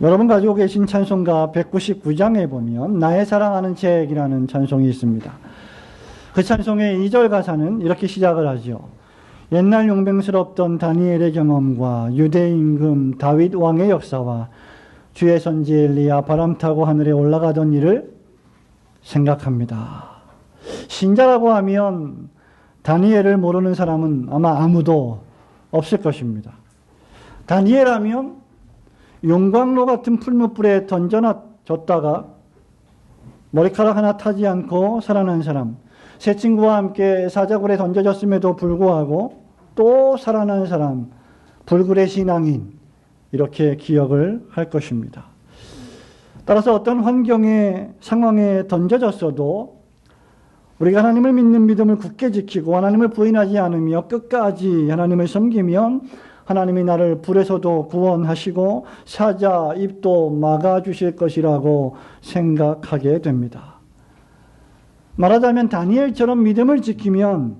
여러분 가지고 계신 찬송가 199장에 보면 나의 사랑하는 책이라는 찬송이 있습니다. 그 찬송의 2절 가사는 이렇게 시작을 하죠. 옛날 용맹스럽던 다니엘의 경험과 유대 임금 다윗 왕의 역사와 주의 선지 엘리야 바람 타고 하늘에 올라가던 일을 생각합니다. 신자라고 하면 다니엘을 모르는 사람은 아마 아무도 없을 것입니다. 다니엘 하면 용광로 같은 풀무불에 던져졌다가 머리카락 하나 타지 않고 살아난 사람, 새 친구와 함께 사자굴에 던져졌음에도 불구하고 또 살아난 사람, 불굴의 신앙인, 이렇게 기억을 할 것입니다. 따라서 어떤 환경에, 상황에 던져졌어도 우리가 하나님을 믿는 믿음을 굳게 지키고 하나님을 부인하지 않으며 끝까지 하나님을 섬기면 하나님이 나를 불에서도 구원하시고 사자 입도 막아주실 것이라고 생각하게 됩니다. 말하자면 다니엘처럼 믿음을 지키면,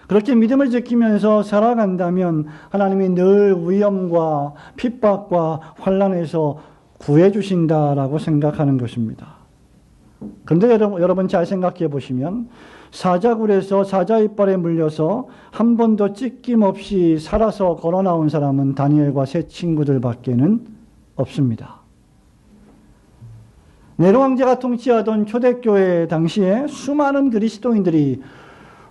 그렇게 믿음을 지키면서 살아간다면 하나님이 늘 위험과 핍박과 환난에서 구해주신다라고 생각하는 것입니다. 그런데 여러분 잘 생각해 보시면 사자굴에서 사자 이빨에 물려서 한 번도 찢김 없이 살아서 걸어 나온 사람은 다니엘과 세 친구들밖에는 없습니다. 네로 황제가 통치하던 초대교회 당시에 수많은 그리스도인들이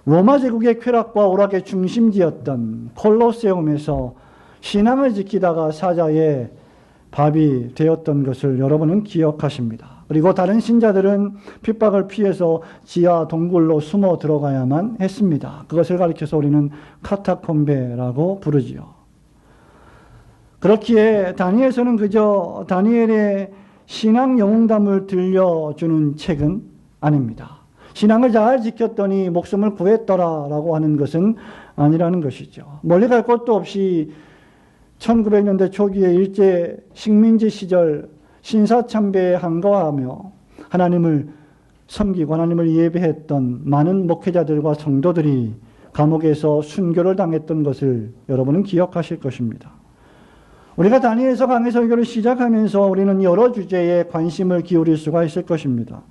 로마 제국의 쾌락과 오락의 중심지였던 콜로세움에서 신앙을 지키다가 사자의 밥이 되었던 것을 여러분은 기억하십니다. 그리고 다른 신자들은 핍박을 피해서 지하 동굴로 숨어 들어가야만 했습니다. 그것을 가리켜서 우리는 카타콤베라고 부르지요. 그렇기에 다니엘서는 그저 다니엘의 신앙 영웅담을 들려주는 책은 아닙니다. 신앙을 잘 지켰더니 목숨을 구했더라라고 하는 것은 아니라는 것이죠. 멀리 갈 것도 없이 1900년대 초기에 일제 식민지 시절 신사참배에 한가하며 하나님을 섬기고 하나님을 예배했던 많은 목회자들과 성도들이 감옥에서 순교를 당했던 것을 여러분은 기억하실 것입니다. 우리가 다니엘서 강해 설교를 시작하면서 우리는 여러 주제에 관심을 기울일 수가 있을 것입니다.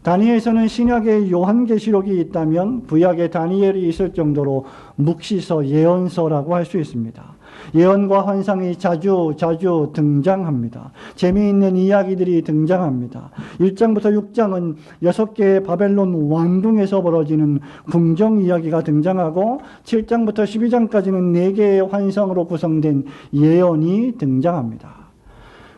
다니엘서는 신약의 요한계시록이 있다면 구약의 다니엘이 있을 정도로 묵시서, 예언서라고 할 수 있습니다. 예언과 환상이 자주 등장합니다. 재미있는 이야기들이 등장합니다. 1장부터 6장은 6개의 바벨론 왕궁에서 벌어지는 궁정 이야기가 등장하고 7장부터 12장까지는 4개의 환상으로 구성된 예언이 등장합니다.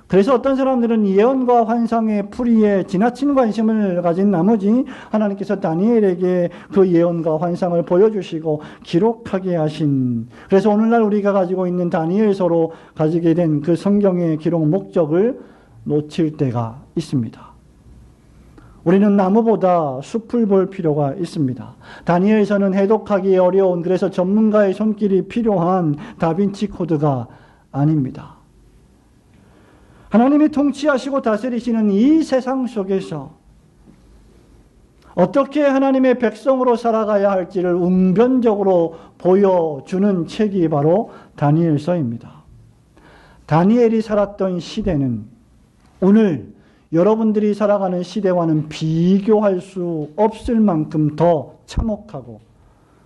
그래서 어떤 사람들은 예언과 환상의 풀이에 지나친 관심을 가진 나머지 하나님께서 다니엘에게 그 예언과 환상을 보여주시고 기록하게 하신, 그래서 오늘날 우리가 가지고 있는 다니엘서로 가지게 된 그 성경의 기록 목적을 놓칠 때가 있습니다. 우리는 나무보다 숲을 볼 필요가 있습니다. 다니엘서는 해독하기 어려운, 그래서 전문가의 손길이 필요한 다빈치 코드가 아닙니다. 하나님이 통치하시고 다스리시는 이 세상 속에서 어떻게 하나님의 백성으로 살아가야 할지를 웅변적으로 보여주는 책이 바로 다니엘서입니다. 다니엘이 살았던 시대는 오늘 여러분들이 살아가는 시대와는 비교할 수 없을 만큼 더 참혹하고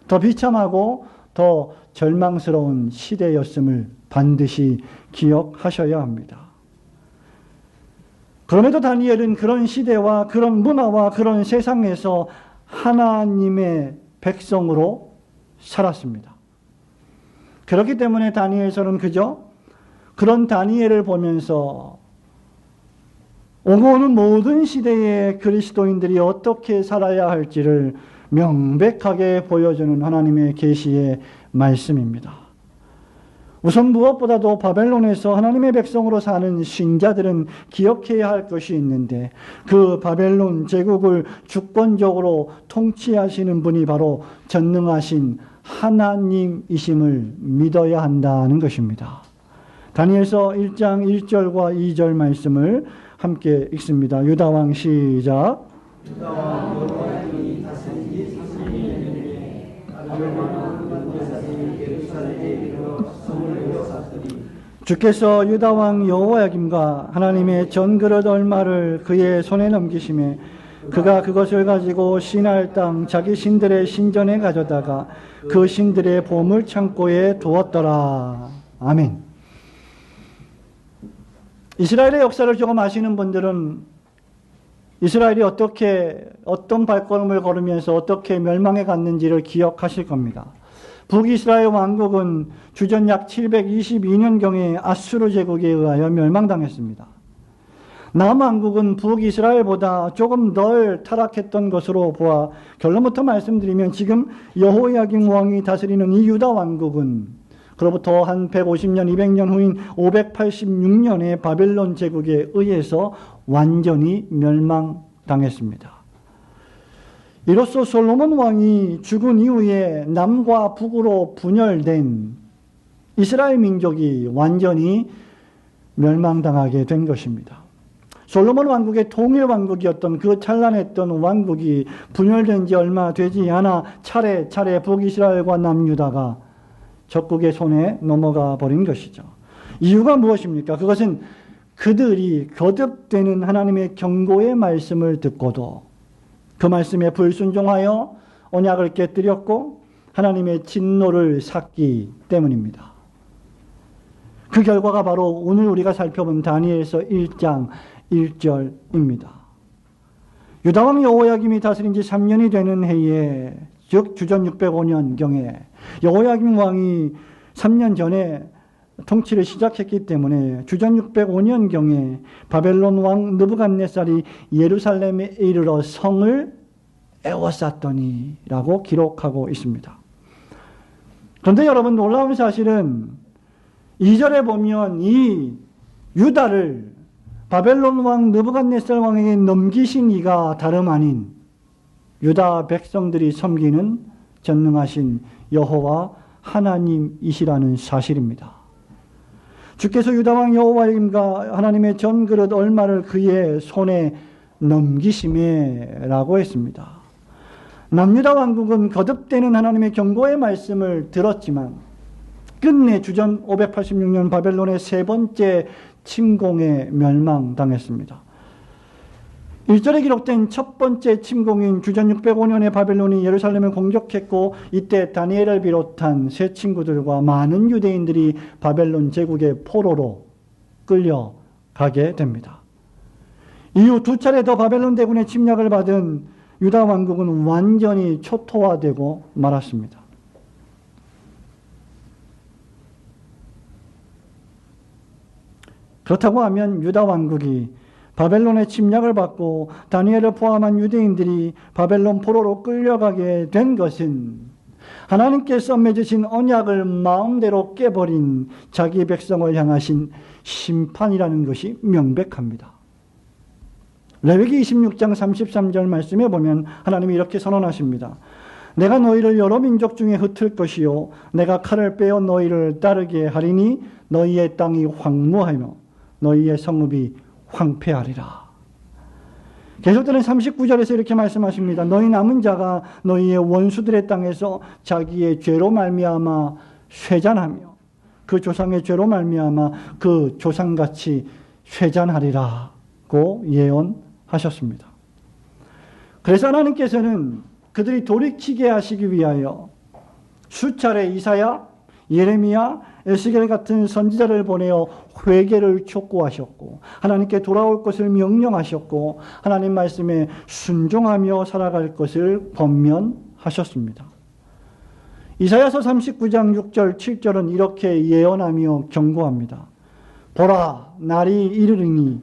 더 비참하고 더 절망스러운 시대였음을 반드시 기억하셔야 합니다. 그럼에도 다니엘은 그런 시대와 그런 문화와 그런 세상에서 하나님의 백성으로 살았습니다. 그렇기 때문에 다니엘서는 그저 그런 다니엘을 보면서 오고 오는 모든 시대의 그리스도인들이 어떻게 살아야 할지를 명백하게 보여주는 하나님의 계시의 말씀입니다. 우선 무엇보다도 바벨론에서 하나님의 백성으로 사는 신자들은 기억해야 할 것이 있는데 그 바벨론 제국을 주권적으로 통치하시는 분이 바로 전능하신 하나님이심을 믿어야 한다는 것입니다. 다니엘서 1장 1절과 2절 말씀을 함께 읽습니다. 유다왕 시작. 유다왕 여호야김이 다스린 지 32년에 바벨론 왕 느부갓네살이 예루살렘에 이르러 성을 에워쌌더니 주께서 유다 왕 여호야김과 하나님의 전그릇 얼마를 그의 손에 넘기심에 그가 그것을 가지고 시날 땅 자기 신들의 신전에 가져다가 그 신들의 보물 창고에 두었더라. 아멘. 이스라엘의 역사를 조금 아시는 분들은 이스라엘이 어떤 발걸음을 걸으면서 어떻게 멸망해 갔는지를 기억하실 겁니다. 북이스라엘 왕국은 주전 약 722년경에 아수르 제국에 의하여 멸망당했습니다. 남왕국은 북이스라엘보다 조금 덜 타락했던 것으로 보아 결론부터 말씀드리면 지금 여호야김 왕이 다스리는 이 유다 왕국은 그로부터 한 150년, 200년 후인 586년의 바벨론 제국에 의해서 완전히 멸망당했습니다. 이로써 솔로몬 왕이 죽은 이후에 남과 북으로 분열된 이스라엘 민족이 완전히 멸망당하게 된 것입니다. 솔로몬 왕국의 통일 왕국이었던 그 찬란했던 왕국이 분열된 지 얼마 되지 않아 차례차례 북이스라엘과 남유다가 적국의 손에 넘어가 버린 것이죠. 이유가 무엇입니까? 그것은 그들이 거듭되는 하나님의 경고의 말씀을 듣고도 그 말씀에 불순종하여 언약을 깨뜨렸고 하나님의 진노를 샀기 때문입니다. 그 결과가 바로 오늘 우리가 살펴본 다니엘서 1장 1절입니다. 유다왕 여호야김이 다스린 지 3년이 되는 해에 즉 주전 605년경에 여호야김 왕이 3년 전에 통치를 시작했기 때문에 주전 605년경에 바벨론 왕 느부갓네살이 예루살렘에 이르러 성을 에워쌌더니 라고 기록하고 있습니다. 그런데 여러분 놀라운 사실은 2절에 보면 이 유다를 바벨론 왕 느부갓네살 왕에게 넘기신 이가 다름 아닌 유다 백성들이 섬기는 전능하신 여호와 하나님이시라는 사실입니다. 주께서 유다왕 여호야김과 하나님의 전그릇 얼마를 그의 손에 넘기심에 라고 했습니다. 남유다 왕국은 거듭되는 하나님의 경고의 말씀을 들었지만 끝내 주전 586년 바벨론의 세 번째 침공에 멸망당했습니다. 1절에 기록된 첫 번째 침공인 주전 605년에 바벨론이 예루살렘을 공격했고 이때 다니엘을 비롯한 세 친구들과 많은 유대인들이 바벨론 제국의 포로로 끌려가게 됩니다. 이후 두 차례 더 바벨론 대군의 침략을 받은 유다 왕국은 완전히 초토화되고 말았습니다. 그렇다고 하면 유다 왕국이 바벨론의 침략을 받고 다니엘을 포함한 유대인들이 바벨론 포로로 끌려가게 된 것은 하나님께서 맺으신 언약을 마음대로 깨버린 자기 백성을 향하신 심판이라는 것이 명백합니다. 레위기 26장 33절 말씀에 보면 하나님이 이렇게 선언하십니다. 내가 너희를 여러 민족 중에 흩을 것이요 내가 칼을 빼어 너희를 따르게 하리니 너희의 땅이 황무하며 너희의 성읍이 황폐하리라. 계속되는 39절에서 이렇게 말씀하십니다. 너희 남은 자가 너희의 원수들의 땅에서 자기의 죄로 말미암아 쇠잔하며 그 조상의 죄로 말미암아 그 조상같이 쇠잔하리라고 예언하셨습니다. 그래서 하나님께서는 그들이 돌이키게 하시기 위하여 수차례 이사야, 예레미야, 에스겔 같은 선지자를 보내어 회개를 촉구하셨고 하나님께 돌아올 것을 명령하셨고 하나님 말씀에 순종하며 살아갈 것을 권면하셨습니다. 이사야서 39장 6절 7절은 이렇게 예언하며 경고합니다. 보라, 날이 이르리니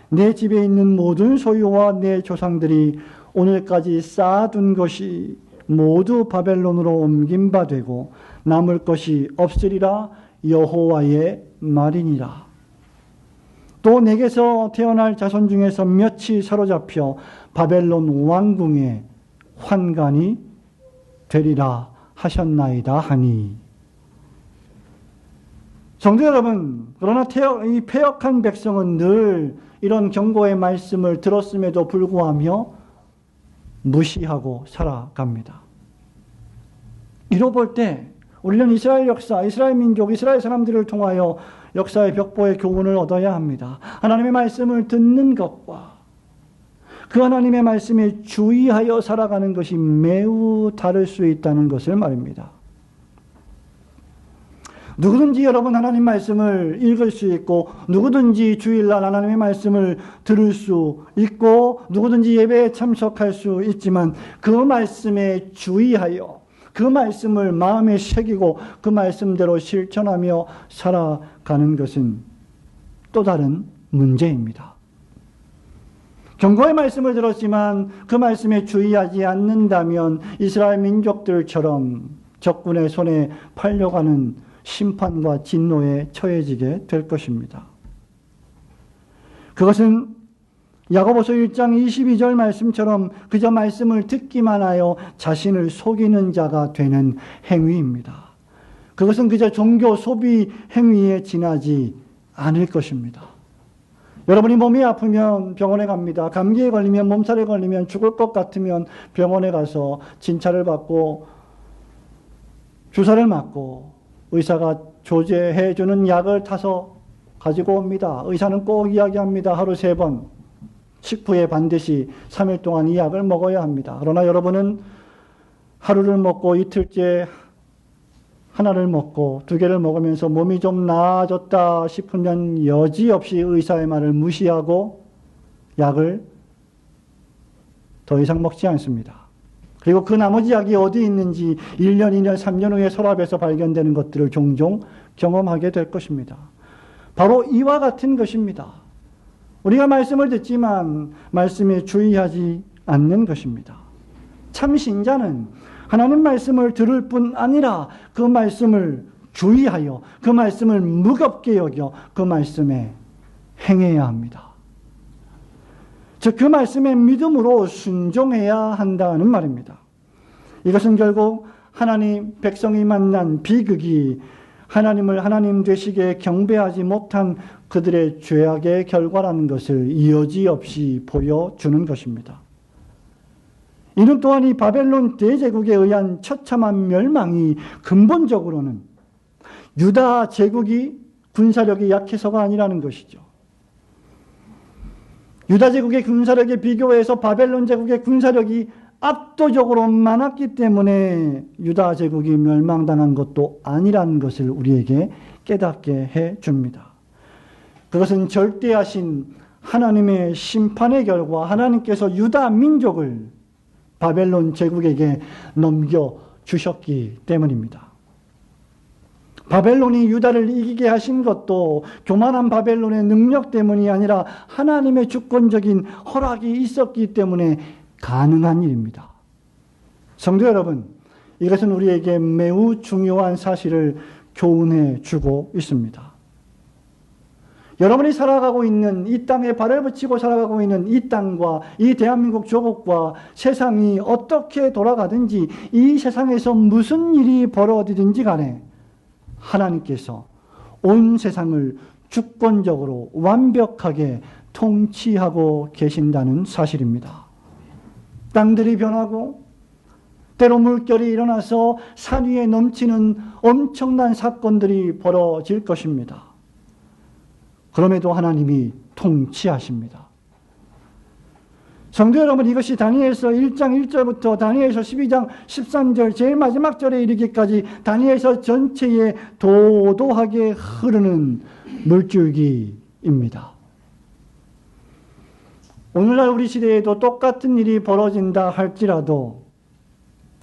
내 집에 있는 모든 소유와 내 조상들이 오늘까지 쌓아둔 것이 모두 바벨론으로 옮긴 바 되고 남을 것이 없으리라 여호와의 말이니라. 또 내게서 태어날 자손 중에서 몇이 사로잡혀 바벨론 왕궁의 환관이 되리라 하셨나이다 하니. 성도 여러분, 그러나 이 패역한 백성은 늘 이런 경고의 말씀을 들었음에도 불구하며 무시하고 살아갑니다. 이로 볼 때 우리는 이스라엘 역사, 이스라엘 민족, 이스라엘 사람들을 통하여 역사의 벽보의 교훈을 얻어야 합니다. 하나님의 말씀을 듣는 것과 그 하나님의 말씀에 주의하여 살아가는 것이 매우 다를 수 있다는 것을 말입니다. 누구든지 여러분 하나님 말씀을 읽을 수 있고 누구든지 주일날 하나님의 말씀을 들을 수 있고 누구든지 예배에 참석할 수 있지만 그 말씀에 주의하여 그 말씀을 마음에 새기고 그 말씀대로 실천하며 살아가는 것은 또 다른 문제입니다. 경고의 말씀을 들었지만 그 말씀에 주의하지 않는다면 이스라엘 민족들처럼 적군의 손에 팔려가는 심판과 진노에 처해지게 될 것입니다. 그것은 야고보서 1장 22절 말씀처럼 그저 말씀을 듣기만 하여 자신을 속이는 자가 되는 행위입니다. 그것은 그저 종교 소비 행위에 지나지 않을 것입니다. 여러분이 몸이 아프면 병원에 갑니다. 감기에 걸리면 몸살에 걸리면 죽을 것 같으면 병원에 가서 진찰을 받고 주사를 맞고 의사가 조제해 주는 약을 타서 가지고 옵니다. 의사는 꼭 이야기합니다. 하루 3번. 식후에 반드시 3일 동안 이 약을 먹어야 합니다. 그러나 여러분은 하루를 먹고 이틀째 하나를 먹고 2개를 먹으면서 몸이 좀 나아졌다 싶으면 여지없이 의사의 말을 무시하고 약을 더 이상 먹지 않습니다. 그리고 그 나머지 약이 어디 있는지 1년, 2년, 3년 후에 서랍에서 발견되는 것들을 종종 경험하게 될 것입니다. 바로 이와 같은 것입니다. 우리가 말씀을 듣지만 말씀에 주의하지 않는 것입니다. 참 신자는 하나님 말씀을 들을 뿐 아니라 그 말씀을 주의하여 그 말씀을 무겁게 여겨 그 말씀에 행해야 합니다. 즉 그 말씀에 믿음으로 순종해야 한다는 말입니다. 이것은 결국 하나님 백성이 만난 비극이 하나님을 하나님 되시기에 경배하지 못한 그들의 죄악의 결과라는 것을 여지없이 보여주는 것입니다. 이는 또한 이 바벨론 대제국에 의한 처참한 멸망이 근본적으로는 유다 제국이 군사력이 약해서가 아니라는 것이죠. 유다 제국의 군사력에 비교해서 바벨론 제국의 군사력이 압도적으로 많았기 때문에 유다 제국이 멸망당한 것도 아니라는 것을 우리에게 깨닫게 해 줍니다. 그것은 절대하신 하나님의 심판의 결과 하나님께서 유다 민족을 바벨론 제국에게 넘겨주셨기 때문입니다. 바벨론이 유다를 이기게 하신 것도 교만한 바벨론의 능력 때문이 아니라 하나님의 주권적인 허락이 있었기 때문에 가능한 일입니다. 성도 여러분, 이것은 우리에게 매우 중요한 사실을 교훈해 주고 있습니다. 여러분이 살아가고 있는 이 땅에 발을 붙이고 살아가고 있는 이 땅과 이 대한민국 조국과 세상이 어떻게 돌아가든지 이 세상에서 무슨 일이 벌어지든지 간에 하나님께서 온 세상을 주권적으로 완벽하게 통치하고 계신다는 사실입니다. 땅들이 변하고 때로 물결이 일어나서 산 위에 넘치는 엄청난 사건들이 벌어질 것입니다. 그럼에도 하나님이 통치하십니다. 성도 여러분, 이것이 다니엘서 1장 1절부터 다니엘서 12장 13절 제일 마지막 절에 이르기까지 다니엘서 전체에 도도하게 흐르는 물줄기입니다. 오늘날 우리 시대에도 똑같은 일이 벌어진다 할지라도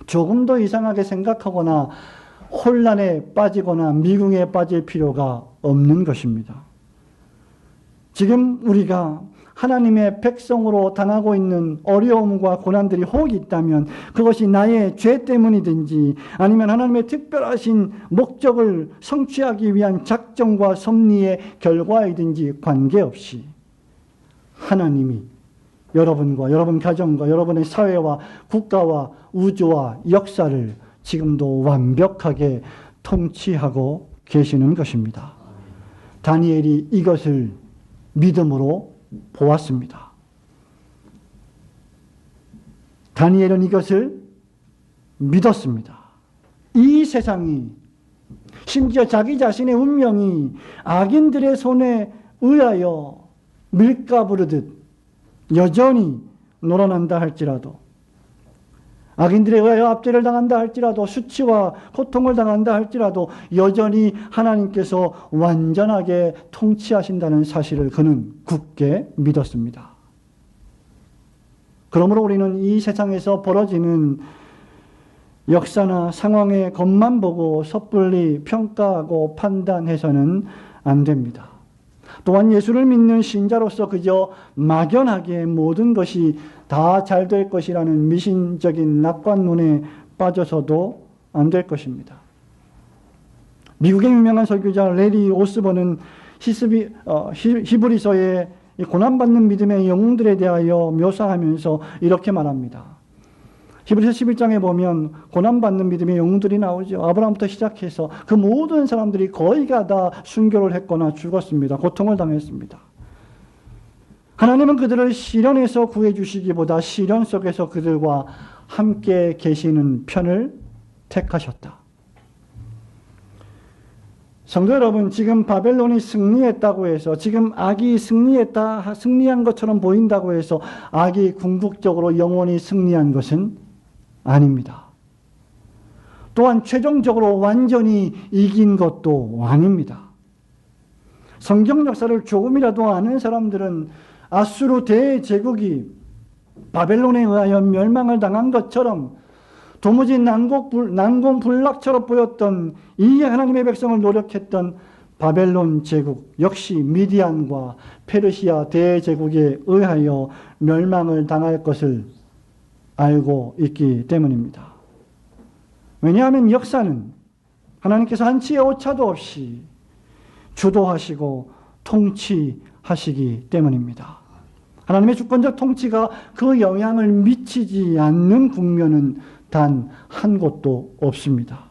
조금 더 이상하게 생각하거나 혼란에 빠지거나 미궁에 빠질 필요가 없는 것입니다. 지금 우리가 하나님의 백성으로 당하고 있는 어려움과 고난들이 혹 있다면 그것이 나의 죄 때문이든지 아니면 하나님의 특별하신 목적을 성취하기 위한 작정과 섭리의 결과이든지 관계없이 하나님이 여러분과 여러분 가정과 여러분의 사회와 국가와 우주와 역사를 지금도 완벽하게 통치하고 계시는 것입니다. 다니엘이 이것을 믿음으로 보았습니다. 다니엘은 이것을 믿었습니다. 이 세상이 심지어 자기 자신의 운명이 악인들의 손에 의하여 밀가부르듯 여전히 놀아난다 할지라도, 악인들에 의하여 압제를 당한다 할지라도, 수치와 고통을 당한다 할지라도 여전히 하나님께서 완전하게 통치하신다는 사실을 그는 굳게 믿었습니다. 그러므로 우리는 이 세상에서 벌어지는 역사나 상황의 겉만 보고 섣불리 평가하고 판단해서는 안 됩니다. 또한 예수를 믿는 신자로서 그저 막연하게 모든 것이 다 잘 될 것이라는 미신적인 낙관론에 빠져서도 안 될 것입니다. 미국의 유명한 설교자 레리 오스본은 히브리서의 고난받는 믿음의 영웅들에 대하여 묘사하면서 이렇게 말합니다. 히브리서 11장에 보면 고난받는 믿음의 영웅들이 나오죠. 아브라함부터 시작해서 그 모든 사람들이 거의가 다 순교를 했거나 죽었습니다. 고통을 당했습니다. 하나님은 그들을 시련에서 구해주시기보다 시련 속에서 그들과 함께 계시는 편을 택하셨다. 성도 여러분, 지금 바벨론이 승리했다고 해서, 지금 악이 승리한 것처럼 보인다고 해서 악이 궁극적으로 영원히 승리한 것은 아닙니다. 또한 최종적으로 완전히 이긴 것도 아닙니다. 성경 역사를 조금이라도 아는 사람들은 아수르 대제국이 바벨론에 의하여 멸망을 당한 것처럼 도무지 난공불락처럼 보였던 이 하나님의 백성을 노력했던 바벨론 제국 역시 미디안과 페르시아 대제국에 의하여 멸망을 당할 것을 알고 있기 때문입니다. 왜냐하면 역사는 하나님께서 한치의 오차도 없이 주도하시고 통치하시기 때문입니다. 하나님의 주권적 통치가 그 영향을 미치지 않는 국면은 단 한 곳도 없습니다.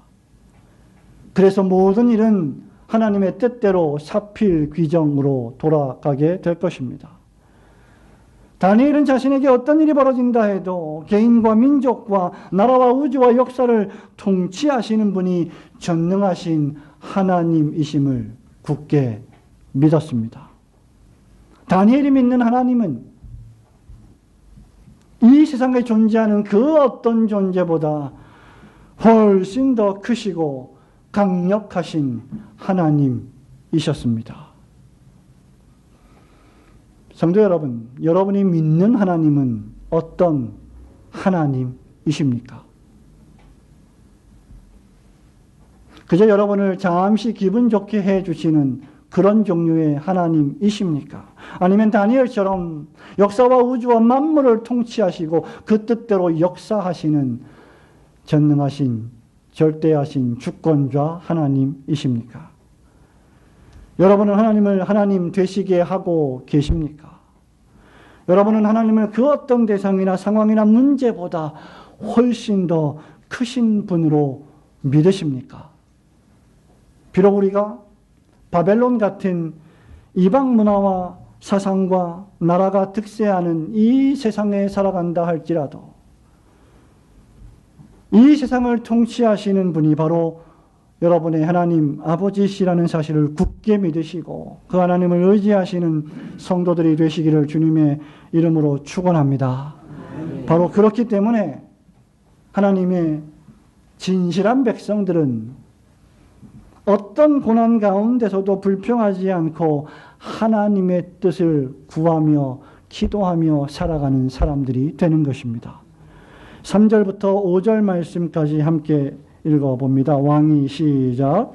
그래서 모든 일은 하나님의 뜻대로 사필귀정으로 돌아가게 될 것입니다. 다니엘은 자신에게 어떤 일이 벌어진다 해도 개인과 민족과 나라와 우주와 역사를 통치하시는 분이 전능하신 하나님이심을 굳게 믿었습니다. 다니엘이 믿는 하나님은 이 세상에 존재하는 그 어떤 존재보다 훨씬 더 크시고 강력하신 하나님이셨습니다. 성도 여러분, 여러분이 믿는 하나님은 어떤 하나님이십니까? 그저 여러분을 잠시 기분 좋게 해주시는 그런 종류의 하나님이십니까? 아니면 다니엘처럼 역사와 우주와 만물을 통치하시고 그 뜻대로 역사하시는 전능하신 절대하신 주권자 하나님이십니까? 여러분은 하나님을 하나님 되시게 하고 계십니까? 여러분은 하나님을 그 어떤 대상이나 상황이나 문제보다 훨씬 더 크신 분으로 믿으십니까? 비록 우리가 바벨론 같은 이방 문화와 사상과 나라가 득세하는 이 세상에 살아간다 할지라도 이 세상을 통치하시는 분이 바로 여러분의 하나님 아버지시라는 사실을 굳게 믿으시고 그 하나님을 의지하시는 성도들이 되시기를 주님의 이름으로 축원합니다. 바로 그렇기 때문에 하나님의 진실한 백성들은 어떤 고난 가운데서도 불평하지 않고 하나님의 뜻을 구하며 기도하며 살아가는 사람들이 되는 것입니다. 3절부터 5절 말씀까지 함께 읽어봅니다. 왕이 시작.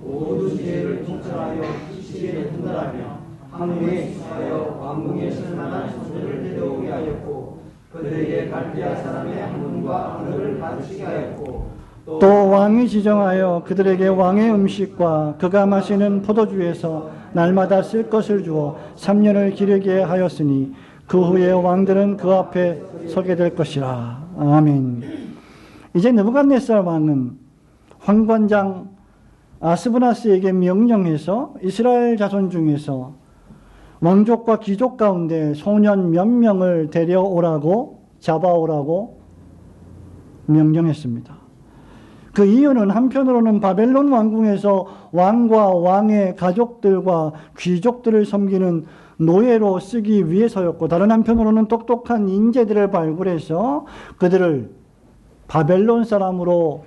모든 지혜를 통찰하여 시기를 분별하며 하늘에 있하여 왕궁에 신만한 소들을 내려오게 하였고 그들에게 갈대아 사람의 학문과 언어를 가르치게 하였고 또 왕이 지정하여 그들에게 왕의 음식과 그가 마시는 포도주에서 날마다 쓸 것을 주어 3년을 기르게 하였으니 그 후에 왕들은 그 앞에 서게 될 것이라. 아멘. 이제 느부갓네살 왕은 황관장 아스브나스에게 명령해서 이스라엘 자손 중에서 왕족과 귀족 가운데 소년 몇 명을 데려오라고, 잡아오라고 명령했습니다. 그 이유는 한편으로는 바벨론 왕궁에서 왕과 왕의 가족들과 귀족들을 섬기는 노예로 쓰기 위해서였고, 다른 한편으로는 똑똑한 인재들을 발굴해서 그들을 바벨론 사람으로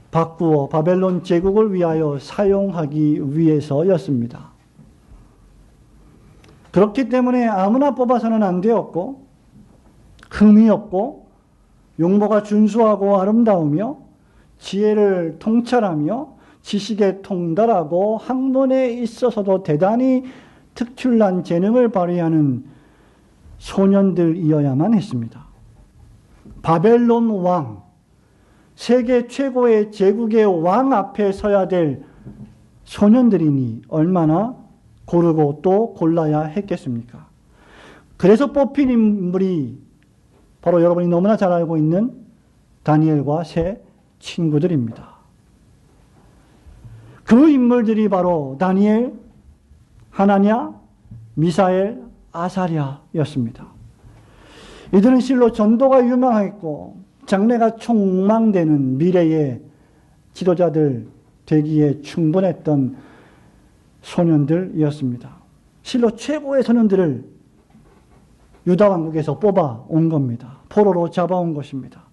바꾸어 바벨론 제국을 위하여 사용하기 위해서였습니다. 그렇기 때문에 아무나 뽑아서는 안 되었고, 흠이 없고 용모가 준수하고 아름다우며 지혜를 통찰하며 지식에 통달하고 학문에 있어서도 대단히 특출난 재능을 발휘하는 소년들이어야만 했습니다. 바벨론 왕, 세계 최고의 제국의 왕 앞에 서야 될 소년들이니 얼마나 고르고 또 골라야 했겠습니까? 그래서 뽑힌 인물이 바로 여러분이 너무나 잘 알고 있는 다니엘과 세 친구들입니다. 그 인물들이 바로 다니엘, 하나냐, 미사엘, 아사랴였습니다. 이들은 실로 전도가 유명했고 장래가 촉망되는 미래의 지도자들 되기에 충분했던 소년들이었습니다. 실로 최고의 소년들을 유다 왕국에서 뽑아 온 겁니다. 포로로 잡아온 것입니다.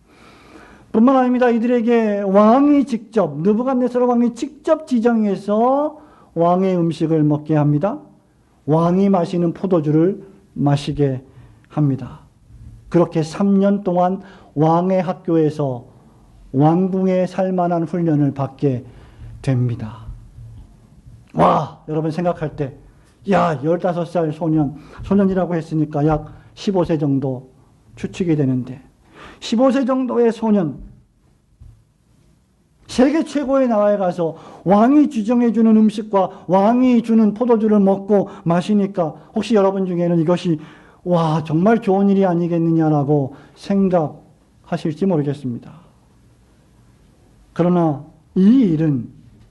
뿐만 아닙니다. 이들에게 왕이 직접, 느부갓네살 왕이 직접 지정해서 왕의 음식을 먹게 합니다. 왕이 마시는 포도주를 마시게 합니다. 그렇게 3년 동안 왕의 학교에서 왕궁에 살만한 훈련을 받게 됩니다. 와, 여러분 생각할 때, 야, 15살 소년이라고 했으니까 약 15세 정도 추측이 되는데, 15세 정도의 소년, 세계 최고의 나라에 가서 왕이 지정해주는 음식과 왕이 주는 포도주를 먹고 마시니까 혹시 여러분 중에는 이것이 와, 정말 좋은 일이 아니겠느냐라고 생각하실지 모르겠습니다. 그러나 이 일은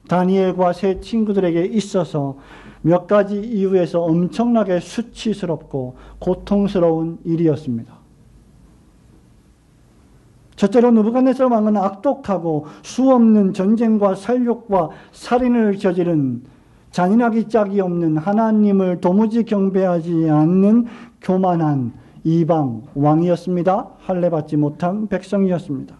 다니엘과 세 친구들에게 있어서 몇 가지 이유에서 엄청나게 수치스럽고 고통스러운 일이었습니다. 첫째로 느부갓네살 왕은 악독하고 수없는 전쟁과 살육과 살인을 저지른 잔인하기 짝이 없는 하나님을 도무지 경배하지 않는 교만한 이방 왕이었습니다. 할례받지 못한 백성이었습니다.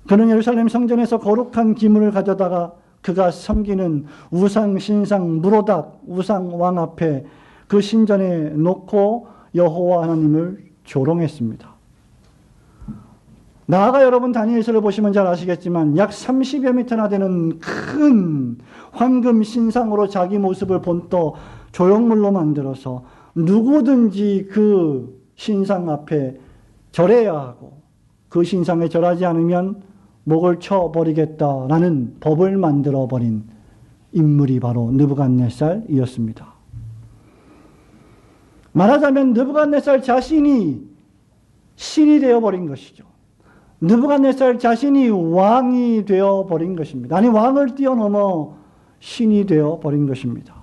그는 예루살렘 성전에서 거룩한 기물을 가져다가 그가 섬기는 우상 신상 무로닥 우상 왕 앞에 그 신전에 놓고 여호와 하나님을 조롱했습니다. 나아가 여러분 다니엘서를 보시면 잘 아시겠지만 약 30여 미터나 되는 큰 황금 신상으로 자기 모습을 본떠 조형물로 만들어서 누구든지 그 신상 앞에 절해야 하고 그 신상에 절하지 않으면 목을 쳐버리겠다라는 법을 만들어버린 인물이 바로 느부갓네살이었습니다. 말하자면 느부갓네살 자신이 신이 되어버린 것이죠. 느부갓네살 자신이 왕이 되어버린 것입니다. 아니 왕을 뛰어넘어 신이 되어버린 것입니다.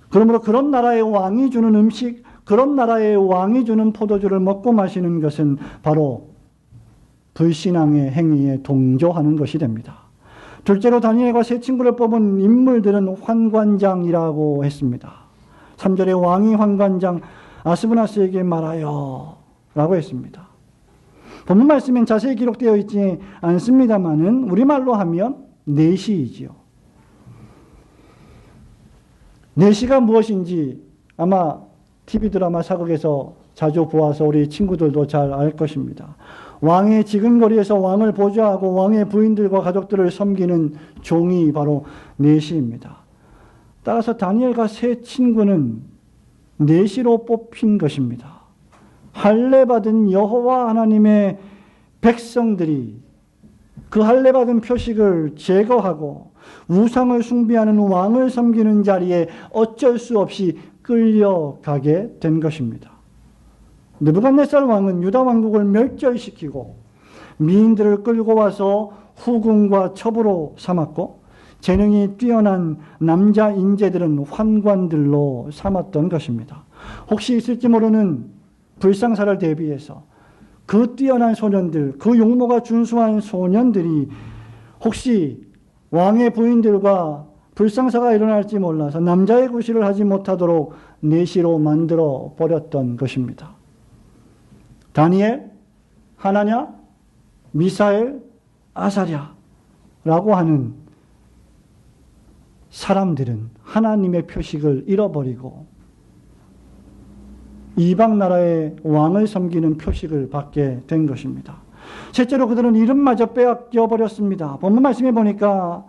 그러므로 그런 나라의 왕이 주는 음식, 그런 나라의 왕이 주는 포도주를 먹고 마시는 것은 바로 불신앙의 행위에 동조하는 것이 됩니다. 둘째로 다니엘과 세 친구를 뽑은 인물들은 환관장이라고 했습니다. 3절에 왕이 환관장 아스브나스에게 말하여 라고 했습니다. 본문 말씀엔 자세히 기록되어 있지 않습니다만은 우리말로 하면 내시이지요. 내시가 무엇인지 아마 TV 드라마 사극에서 자주 보아서 우리 친구들도 잘 알 것입니다. 왕의 지근거리에서 왕을 보좌하고 왕의 부인들과 가족들을 섬기는 종이 바로 내시입니다. 따라서 다니엘과 세 친구는 내시로 뽑힌 것입니다. 할례받은 여호와 하나님의 백성들이 그 할례받은 표식을 제거하고 우상을 숭배하는 왕을 섬기는 자리에 어쩔 수 없이 끌려가게 된 것입니다. 느부갓네살 왕은 유다 왕국을 멸절시키고 미인들을 끌고 와서 후궁과 첩으로 삼았고 재능이 뛰어난 남자 인재들은 환관들로 삼았던 것입니다. 혹시 있을지 모르는 불상사를 대비해서 그 뛰어난 소년들, 그 용모가 준수한 소년들이 혹시 왕의 부인들과 불상사가 일어날지 몰라서 남자의 구실을 하지 못하도록 내시로 만들어 버렸던 것입니다. 다니엘, 하나냐, 미사엘, 아사랴라고 하는 사람들은 하나님의 표식을 잃어버리고 이방 나라의 왕을 섬기는 표식을 받게 된 것입니다. 실제로 그들은 이름마저 빼앗겨 버렸습니다. 본문 말씀에 보니까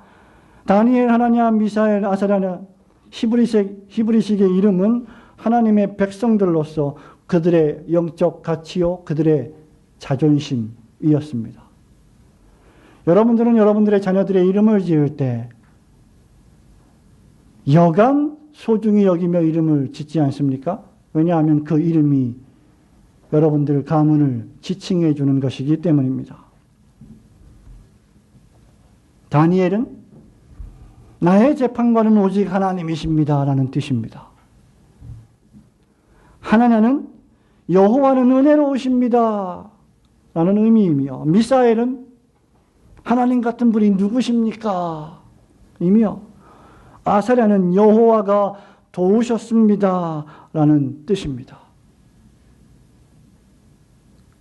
다니엘, 하나냐, 미사엘, 아사랴 히브리식의 이름은 하나님의 백성들로서 그들의 영적 가치요, 그들의 자존심이었습니다. 여러분들은 여러분들의 자녀들의 이름을 지을 때 여간 소중히 여기며 이름을 짓지 않습니까? 왜냐하면 그 이름이 여러분들 가문을 지칭해 주는 것이기 때문입니다. 다니엘은 나의 재판관은 오직 하나님이십니다 라는 뜻입니다. 하나냐는 여호와는 은혜로우십니다 라는 의미이며, 미사엘은 하나님 같은 분이 누구십니까 이며, 아사랴는 여호와가 도우셨습니다 라는 뜻입니다.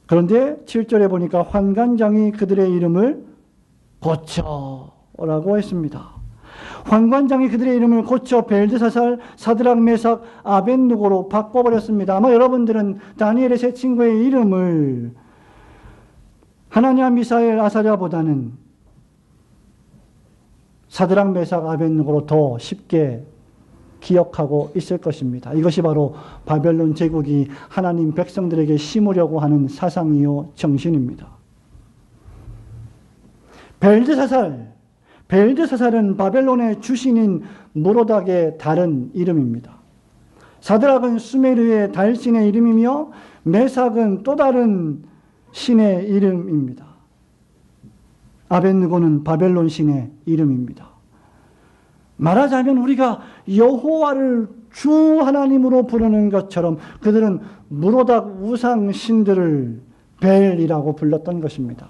그런데 7절에 보니까 환관장이 그들의 이름을 고쳐라고 했습니다. 환관장이 그들의 이름을 고쳐 벨드사살, 사드락, 메삭, 아벳느고로 바꿔버렸습니다. 아마 여러분들은 다니엘의 세 친구의 이름을 하나냐, 미사엘, 아사랴보다는 사드락, 메삭, 아벳느고로 더 쉽게 기억하고 있을 것입니다. 이것이 바로 바벨론 제국이 하나님 백성들에게 심으려고 하는 사상이요 정신입니다. 벨드사살은 바벨론의 주신인 무로닥의 다른 이름입니다. 사드락은 수메르의 달신의 이름이며, 메삭은 또 다른 신의 이름입니다. 아벳느고는 바벨론 신의 이름입니다. 말하자면 우리가 여호와를 주 하나님으로 부르는 것처럼 그들은 무로닥 우상 신들을 벨이라고 불렀던 것입니다.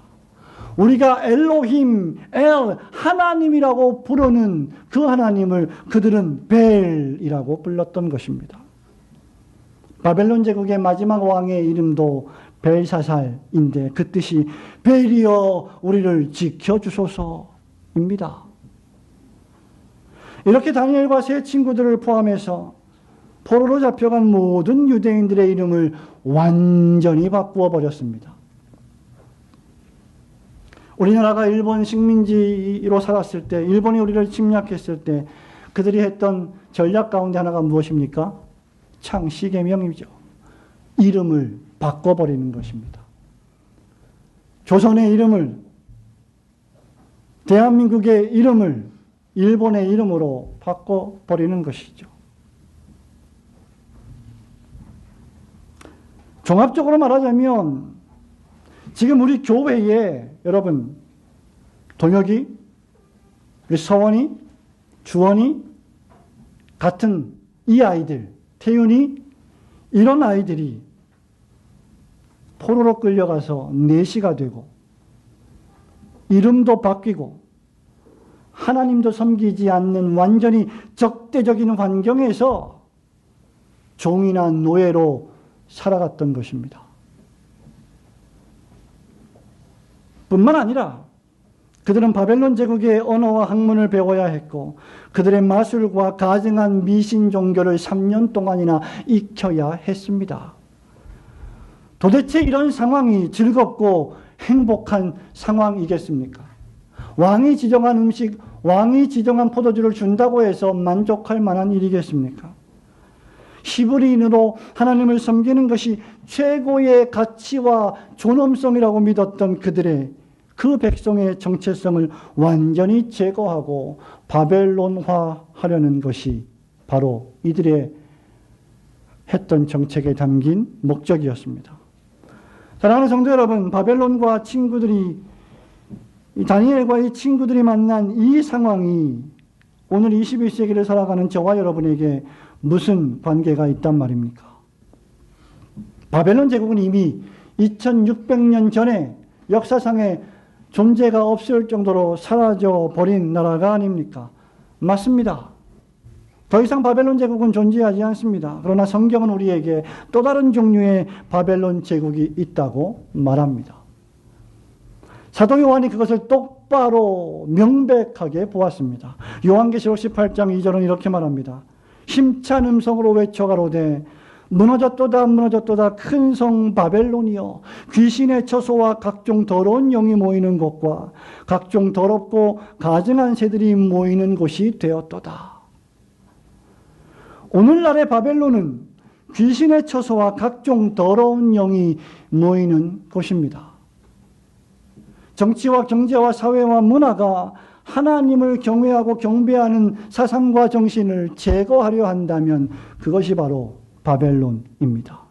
우리가 엘로힘, 하나님이라고 부르는 그 하나님을 그들은 벨이라고 불렀던 것입니다. 바벨론 제국의 마지막 왕의 이름도 벨사살인데 그 뜻이 벨이여 우리를 지켜주소서입니다. 이렇게 다니엘과 세 친구들을 포함해서 포로로 잡혀간 모든 유대인들의 이름을 완전히 바꾸어 버렸습니다. 우리나라가 일본 식민지로 살았을 때, 일본이 우리를 침략했을 때 그들이 했던 전략 가운데 하나가 무엇입니까? 창씨개명이죠. 이름을 바꿔버리는 것입니다. 조선의 이름을, 대한민국의 이름을 일본의 이름으로 바꿔버리는 것이죠. 종합적으로 말하자면 지금 우리 교회에 여러분 동혁이, 우리 서원이, 주원이 같은 이 아이들, 태윤이, 이런 아이들이 포로로 끌려가서 내시가 되고 이름도 바뀌고 하나님도 섬기지 않는 완전히 적대적인 환경에서 종이나 노예로 살아갔던 것입니다. 뿐만 아니라 그들은 바벨론 제국의 언어와 학문을 배워야 했고 그들의 마술과 가증한 미신 종교를 3년 동안이나 익혀야 했습니다. 도대체 이런 상황이 즐겁고 행복한 상황이겠습니까? 왕이 지정한 음식, 왕이 지정한 포도주를 준다고 해서 만족할 만한 일이겠습니까? 히브리인으로 하나님을 섬기는 것이 최고의 가치와 존엄성이라고 믿었던 그들의 그 백성의 정체성을 완전히 제거하고 바벨론화하려는 것이 바로 이들의 했던 정책에 담긴 목적이었습니다. 사랑하는 성도 여러분, 바벨론과 친구들이 이 다니엘과 이 친구들이 만난 이 상황이 오늘 21세기를 살아가는 저와 여러분에게 무슨 관계가 있단 말입니까? 바벨론 제국은 이미 2600년 전에 역사상에 존재가 없을 정도로 사라져 버린 나라가 아닙니까? 맞습니다. 더 이상 바벨론 제국은 존재하지 않습니다. 그러나 성경은 우리에게 또 다른 종류의 바벨론 제국이 있다고 말합니다. 사도 요한이 그것을 똑바로 명백하게 보았습니다. 요한계시록 18장 2절은 이렇게 말합니다. 힘찬 음성으로 외쳐 가로되 무너졌도다 무너졌도다 큰 성 바벨론이여 귀신의 처소와 각종 더러운 영이 모이는 곳과 각종 더럽고 가증한 새들이 모이는 곳이 되었도다. 오늘날의 바벨론은 귀신의 처소와 각종 더러운 영이 모이는 곳입니다. 정치와 경제와 사회와 문화가 하나님을 경외하고 경배하는 사상과 정신을 제거하려 한다면 그것이 바로 바벨론입니다.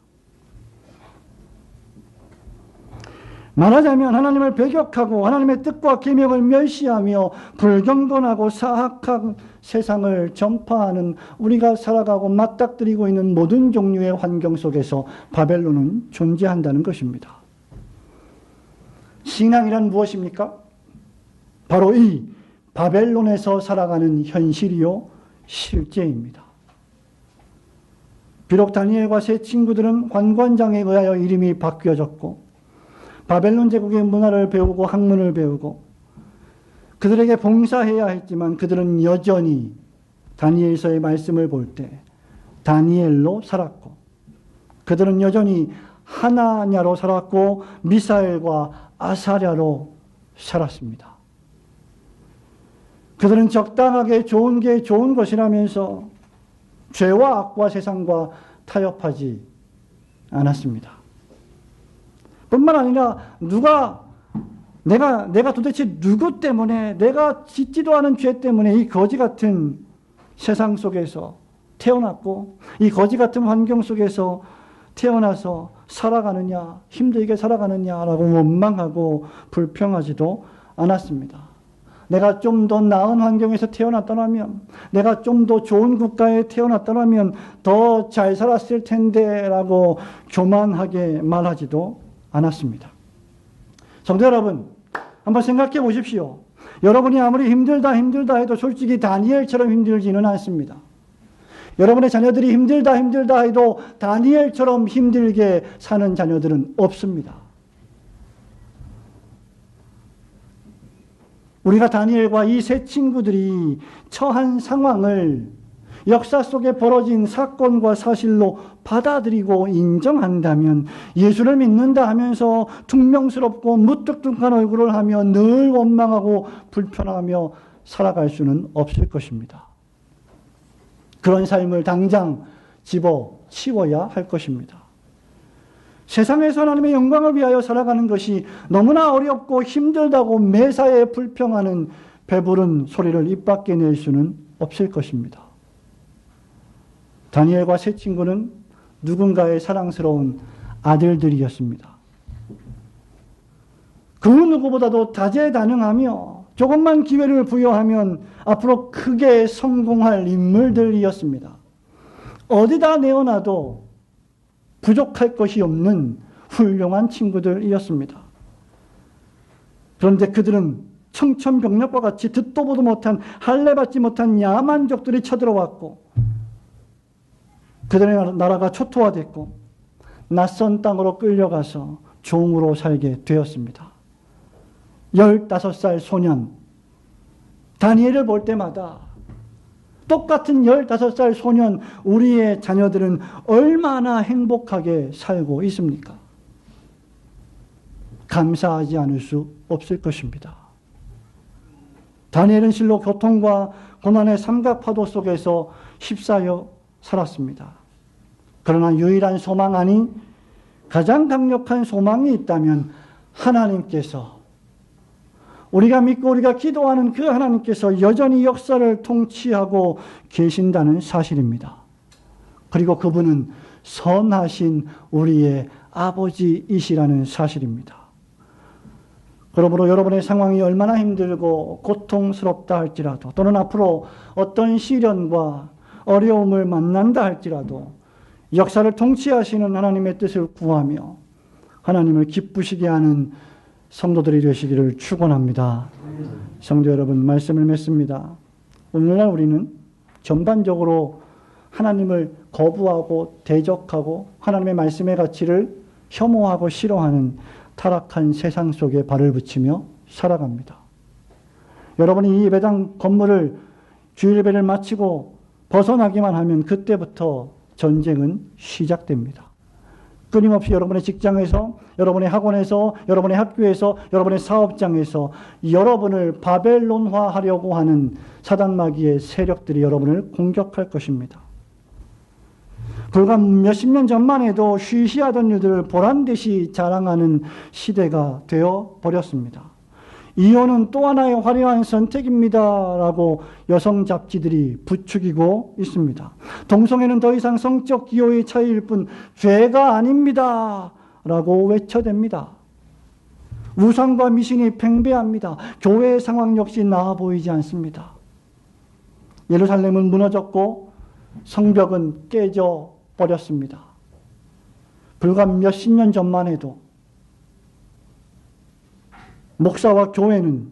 말하자면 하나님을 배격하고 하나님의 뜻과 계명을 멸시하며 불경건하고 사악한 세상을 전파하는 우리가 살아가고 맞닥뜨리고 있는 모든 종류의 환경 속에서 바벨론은 존재한다는 것입니다. 신앙이란 무엇입니까? 바로 이 바벨론에서 살아가는 현실이요 실제입니다. 비록 다니엘과 세 친구들은 관관장에 의하여 이름이 바뀌어졌고 바벨론 제국의 문화를 배우고 학문을 배우고 그들에게 봉사해야 했지만 그들은 여전히 다니엘서의 말씀을 볼 때 다니엘로 살았고 그들은 여전히 하나냐로 살았고 미사엘과 아사랴로 살았습니다. 그들은 적당하게 좋은 게 좋은 것이라면서 죄와 악과 세상과 타협하지 않았습니다. 뿐만 아니라 내가 도대체 누구 때문에 내가 짓지도 않은 죄 때문에 이 거지 같은 세상 속에서 태어났고 이 거지 같은 환경 속에서 태어나서 살아가느냐 힘들게 살아가느냐라고 원망하고 불평하지도 않았습니다. 내가 좀 더 나은 환경에서 태어났더라면 내가 좀 더 좋은 국가에 태어났더라면 더 잘 살았을 텐데 라고 교만하게 말하지도 않았습니다. 성도 여러분 한번 생각해 보십시오. 여러분이 아무리 힘들다 해도 솔직히 다니엘처럼 힘들지는 않습니다. 여러분의 자녀들이 힘들다 해도 다니엘처럼 힘들게 사는 자녀들은 없습니다. 우리가 다니엘과 이 세 친구들이 처한 상황을 역사 속에 벌어진 사건과 사실로 받아들이고 인정한다면 예수를 믿는다 하면서 퉁명스럽고 무뚝뚝한 얼굴을 하며 늘 원망하고 불편하며 살아갈 수는 없을 것입니다. 그런 삶을 당장 집어치워야 할 것입니다. 세상에서 하나님의 영광을 위하여 살아가는 것이 너무나 어렵고 힘들다고 매사에 불평하는 배부른 소리를 입 밖에 낼 수는 없을 것입니다. 다니엘과 세 친구는 누군가의 사랑스러운 아들들이었습니다. 그 누구보다도 다재다능하며 조금만 기회를 부여하면 앞으로 크게 성공할 인물들이었습니다. 어디다 내어놔도 부족할 것이 없는 훌륭한 친구들이었습니다. 그런데 그들은 청천벽력과 같이 듣도 보도 못한 할례받지 못한 야만족들이 쳐들어왔고 그들의 나라가 초토화됐고 낯선 땅으로 끌려가서 종으로 살게 되었습니다. 15살 소년 다니엘을 볼 때마다 똑같은 15살 소년 우리의 자녀들은 얼마나 행복하게 살고 있습니까? 감사하지 않을 수 없을 것입니다. 다니엘은 실로 고통과 고난의 삼각파도 속에서 휩싸여 살았습니다. 그러나 유일한 소망 아닌 가장 강력한 소망이 있다면 하나님께서 우리가 믿고 우리가 기도하는 그 하나님께서 여전히 역사를 통치하고 계신다는 사실입니다. 그리고 그분은 선하신 우리의 아버지이시라는 사실입니다. 그러므로 여러분의 상황이 얼마나 힘들고 고통스럽다 할지라도, 또는 앞으로 어떤 시련과 어려움을 만난다 할지라도 역사를 통치하시는 하나님의 뜻을 구하며 하나님을 기쁘시게 하는 성도들이 되시기를 축원합니다. 성도 여러분, 말씀을 맺습니다. 오늘날 우리는 전반적으로 하나님을 거부하고 대적하고 하나님의 말씀의 가치를 혐오하고 싫어하는 타락한 세상 속에 발을 붙이며 살아갑니다. 여러분이 이 예배당 건물을 주일 예배를 마치고 벗어나기만 하면 그때부터 전쟁은 시작됩니다. 끊임없이 여러분의 직장에서, 여러분의 학원에서, 여러분의 학교에서, 여러분의 사업장에서 여러분을 바벨론화하려고 하는 사단마귀의 세력들이 여러분을 공격할 것입니다. 불과 몇십 년 전만 해도 쉬쉬하던 일들을 보란듯이 자랑하는 시대가 되어 버렸습니다. 이혼은 또 하나의 화려한 선택입니다 라고 여성 잡지들이 부추기고 있습니다. 동성애는 더 이상 성적 기호의 차이일 뿐 죄가 아닙니다 라고 외쳐댑니다. 우상과 미신이 팽배합니다. 교회의 상황 역시 나아 보이지 않습니다. 예루살렘은 무너졌고 성벽은 깨져 버렸습니다. 불과 몇십 년 전만 해도 목사와 교회는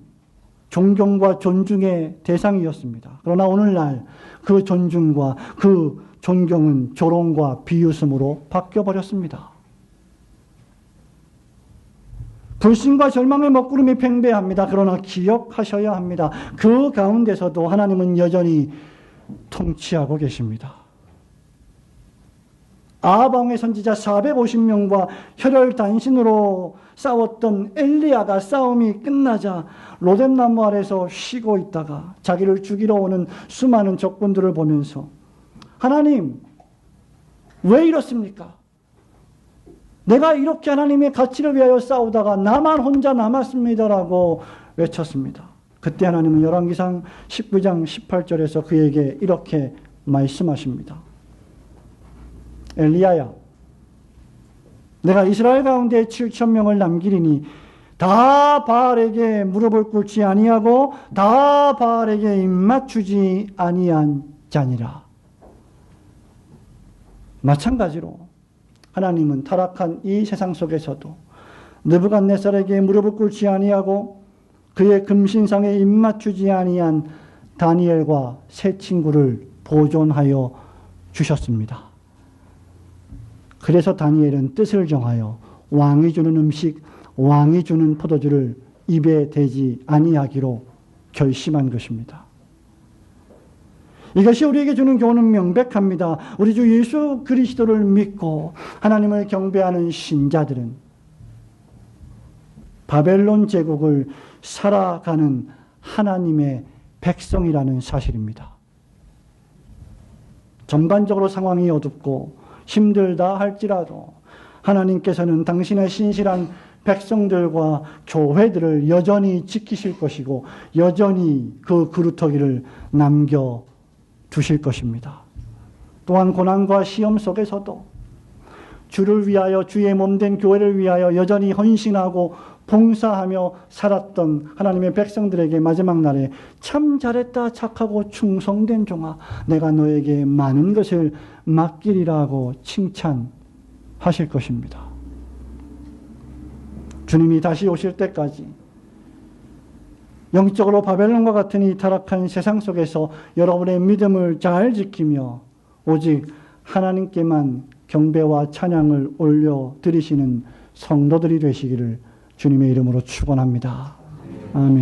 존경과 존중의 대상이었습니다. 그러나 오늘날 그 존중과 그 존경은 조롱과 비웃음으로 바뀌어버렸습니다. 불신과 절망의 먹구름이 팽배합니다. 그러나 기억하셔야 합니다. 그 가운데서도 하나님은 여전히 통치하고 계십니다. 아방의 선지자 450명과 혈혈단신으로 싸웠던 엘리야가 싸움이 끝나자 로뎀나무 아래서 쉬고 있다가 자기를 죽이러 오는 수많은 적군들을 보면서 하나님, 왜 이렇습니까? 내가 이렇게 하나님의 가치를 위하여 싸우다가 나만 혼자 남았습니다라고 외쳤습니다. 그때 하나님은 열왕기상 19장 18절에서 그에게 이렇게 말씀하십니다. 엘리야야, 내가 이스라엘 가운데 7,000명을 남기리니 다 바알에게 무릎을 꿇지 아니하고 다 바알에게 입맞추지 아니한 자니라. 마찬가지로 하나님은 타락한 이 세상 속에서도 느부갓네살에게 무릎을 꿇지 아니하고 그의 금신상에 입맞추지 아니한 다니엘과 세 친구를 보존하여 주셨습니다. 그래서 다니엘은 뜻을 정하여 왕이 주는 음식, 왕이 주는 포도주를 입에 대지 아니하기로 결심한 것입니다. 이것이 우리에게 주는 교훈은 명백합니다. 우리 주 예수 그리스도를 믿고 하나님을 경배하는 신자들은 바벨론 제국을 살아가는 하나님의 백성이라는 사실입니다. 전반적으로 상황이 어둡고 힘들다 할지라도 하나님께서는 당신의 신실한 백성들과 교회들을 여전히 지키실 것이고 여전히 그 그루터기를 남겨두실 것입니다. 또한 고난과 시험 속에서도 주를 위하여, 주의 몸된 교회를 위하여 여전히 헌신하고 봉사하며 살았던 하나님의 백성들에게 마지막 날에 참 잘했다, 착하고 충성된 종아, 내가 너에게 많은 것을 맡기리라고 칭찬하실 것입니다. 주님이 다시 오실 때까지 영적으로 바벨론과 같은 이 타락한 세상 속에서 여러분의 믿음을 잘 지키며 오직 하나님께만 경배와 찬양을 올려드리시는 성도들이 되시기를 주님의 이름으로 축원합니다. 아멘.